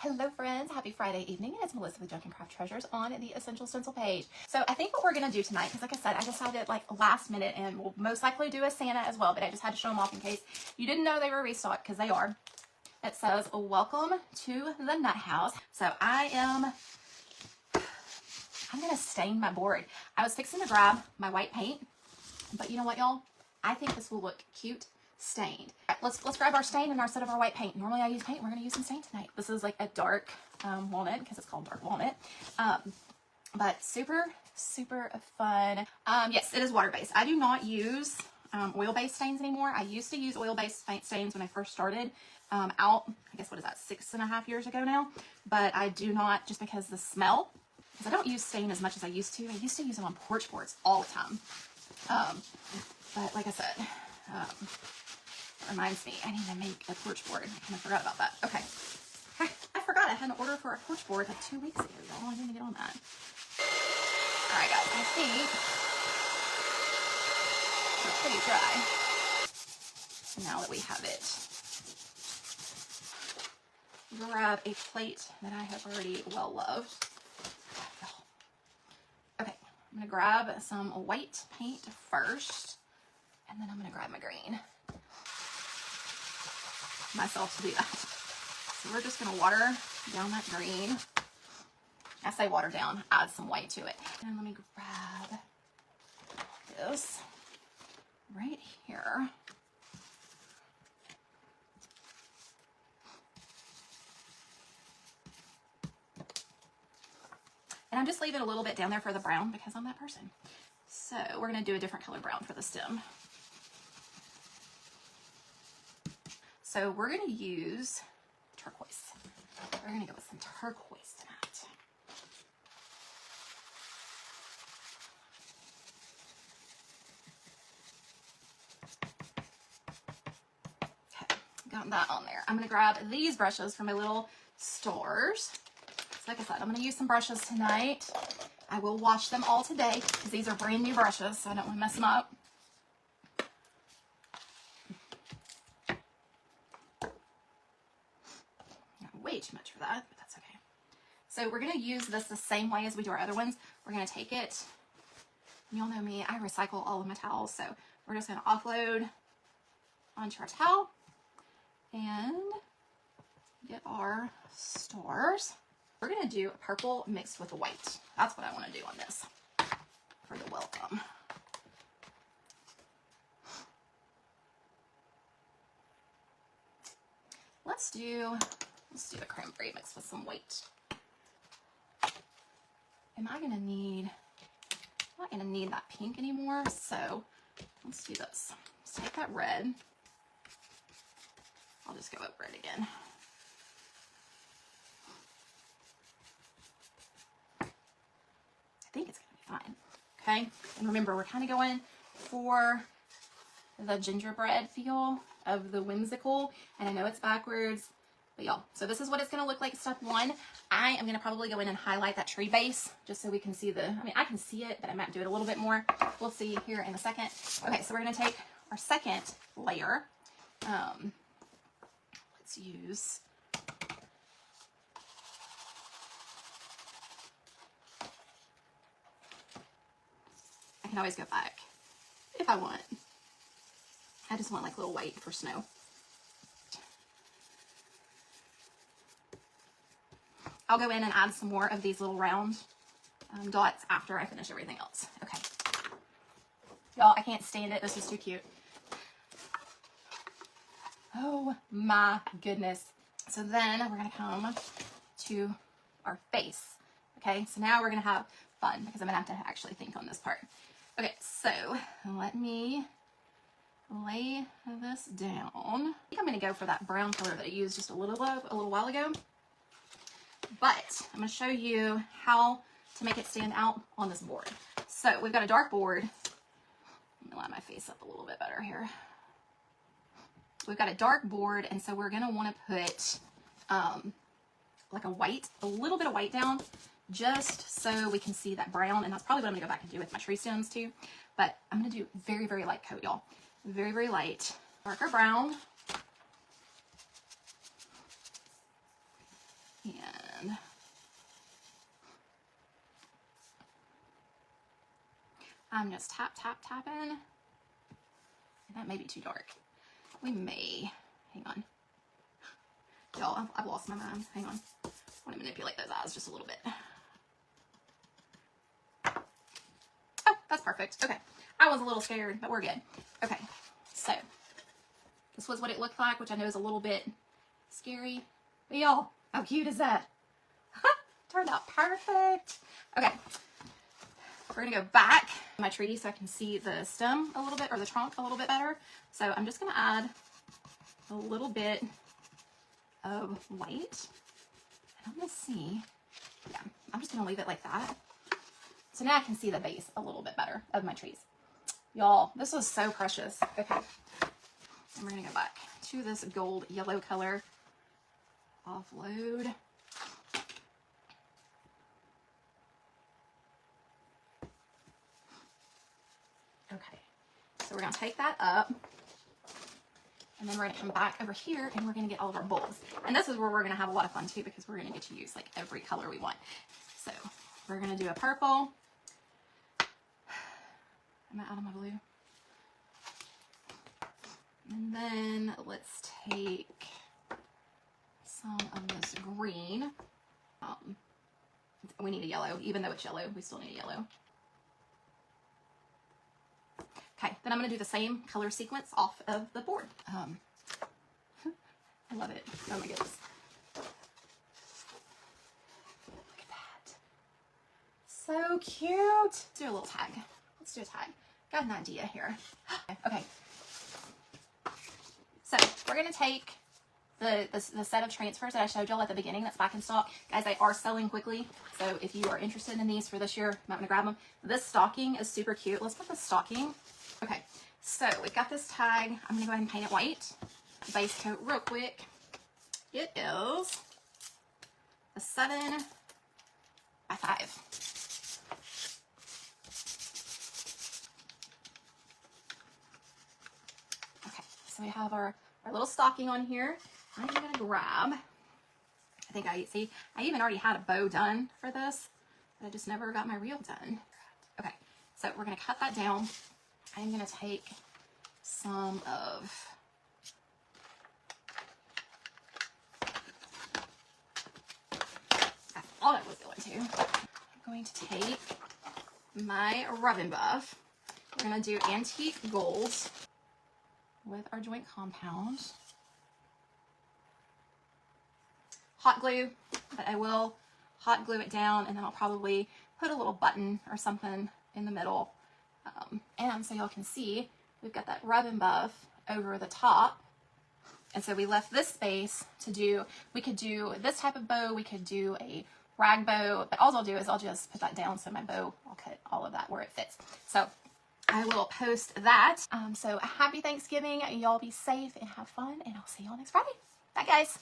Hello friends, happy Friday evening, and it's Melissa with Junk and Craft Treasures on the Essential Stencil page. So I think what we're going to do tonight, because like I said, I decided like last minute, and we'll most likely do a Santa as well, but I just had to show them off in case you didn't know they were restocked, because they are. It says, welcome to the nut house. So I'm going to stain my board. I was fixing to grab my white paint, but you know what, y'all? I think this will look cute stained. Let's grab our stain and our set of our white paint. Normally I use paint. We're going to use some stain tonight. This is like a dark walnut because it's called dark walnut. But super fun. Yes, it is water-based. I do not use oil-based stains anymore. I used to use oil-based paint stains when I first started out, I guess, what is that, 6.5 years ago now. But I do not, just because the smell, because I don't use stain as much as I used to. I used to use them on porch boards all the time. But like I said, reminds me, I need to make a porch board. I kind of forgot about that. Okay. I forgot I had an order for a porch board like 2 weeks ago, y'all. I need to get on that. Alright, guys. I think it's pretty dry. So now that we have it, grab a plate that I have already well loved. Okay. I'm going to grab some white paint first, and then I'm going to grab my green. Myself to do that. So we're just going to water down that green. I say water down, add some white to it. And let me grab this right here. And I'm just leaving a little bit down there for the brown because I'm that person. So we're going to do a different color brown for the stem. So we're going to use turquoise. We're going to go with some turquoise tonight. Okay, got that on there. I'm going to grab these brushes from my little stores. So like I said, I'm going to use some brushes tonight. I will wash them all today because these are brand new brushes, so I don't want to mess them up. Way too much for that, but that's okay. So we're going to use this the same way as we do our other ones. We're going to take it, y'all know me, I recycle all of my towels, so we're just going to offload onto our towel and get our stars. We're going to do purple mixed with white. That's what I want to do on this for the welcome. Let's do a cranberry mixed with some white. I'm not going to need that pink anymore, so let's do this. Let's take that red. I'll just go over it again. I think it's going to be fine. Okay, and remember, we're kind of going for the gingerbread feel of the whimsical, and I know it's backwards, but y'all, so this is what it's going to look like step one. I am going to probably go in and highlight that tree base just so we can see I can see it, but I might do it a little bit more. We'll see here in a second. Okay, so we're going to take our second layer. Let's use I can always go back if I want. I just want like a little white for snow. I'll go in and add some more of these little round dots after I finish everything else. Okay. Y'all, I can't stand it. This is too cute. Oh my goodness. So then we're going to come to our face. Okay, so now we're going to have fun because I'm going to have to actually think on this part. Okay, so let me lay this down. I think I'm going to go for that brown color that I used just a little while ago. But I'm going to show you how to make it stand out on this board. So we've got a dark board. Let me line my face up a little bit better here. We've got a dark board, and so we're going to want to put like a little bit of white down, just so we can see that brown. And that's probably what I'm going to go back and do with my tree stems too. But I'm going to do very, very light coat, y'all. Very, very light. Darker brown. I'm just tapping. That may be too dark. We may, hang on. Y'all, I've lost my mind. Hang on. I want to manipulate those eyes just a little bit. Oh, that's perfect. Okay. I was a little scared, but we're good. Okay. So, this was what it looked like, which I know is a little bit scary. But y'all, how cute is that? Turned out perfect. Okay. We're going to go back to my tree so I can see the stem a little bit, or the trunk a little bit better. So I'm just going to add a little bit of white. And I'm going to see, yeah, I'm just going to leave it like that. So now I can see the base a little bit better of my trees. Y'all, this was so precious. Okay. And we're going to go back to this gold yellow color. Offload. Okay, so we're going to take that up, and then we're going to come back over here, and we're going to get all of our bulbs. And this is where we're going to have a lot of fun, too, because we're going to get to use, like, every color we want. So, we're going to do a purple. Am I out of my blue? And then let's take some of this green. We need a yellow. Even though it's yellow, we still need a yellow. Okay, then I'm going to do the same color sequence off of the board. I love it. Oh my goodness. Look at that. So cute. Let's do a little tag. Let's do a tag. Got an idea here. Okay. So we're going to take the set of transfers that I showed y'all at the beginning that's back in stock. Guys, they are selling quickly. So if you are interested in these for this year, you might want to grab them. This stocking is super cute. Let's put the stocking. Okay, so we've got this tag. I'm going to go ahead and paint it white. Base coat real quick. It is a 7 by 5. Okay, so we have our little stocking on here. I'm going to grab, I think I even already had a bow done for this, but I just never got my reel done. Okay, so we're going to cut that down. I'm going to take some of I thought I was going to. I'm going to take my rub and buff. We're going to do antique gold with our joint compound. Hot glue, but I will hot glue it down, and then I'll probably put a little button or something in the middle. And so y'all can see, we've got that rub and buff over the top. And so we left this space to do, we could do this type of bow, we could do a rag bow, but all I'll do is I'll just put that down so my bow, I'll cut all of that where it fits. So I will post that. So happy Thanksgiving, y'all be safe and have fun, and I'll see y'all next Friday. Bye guys.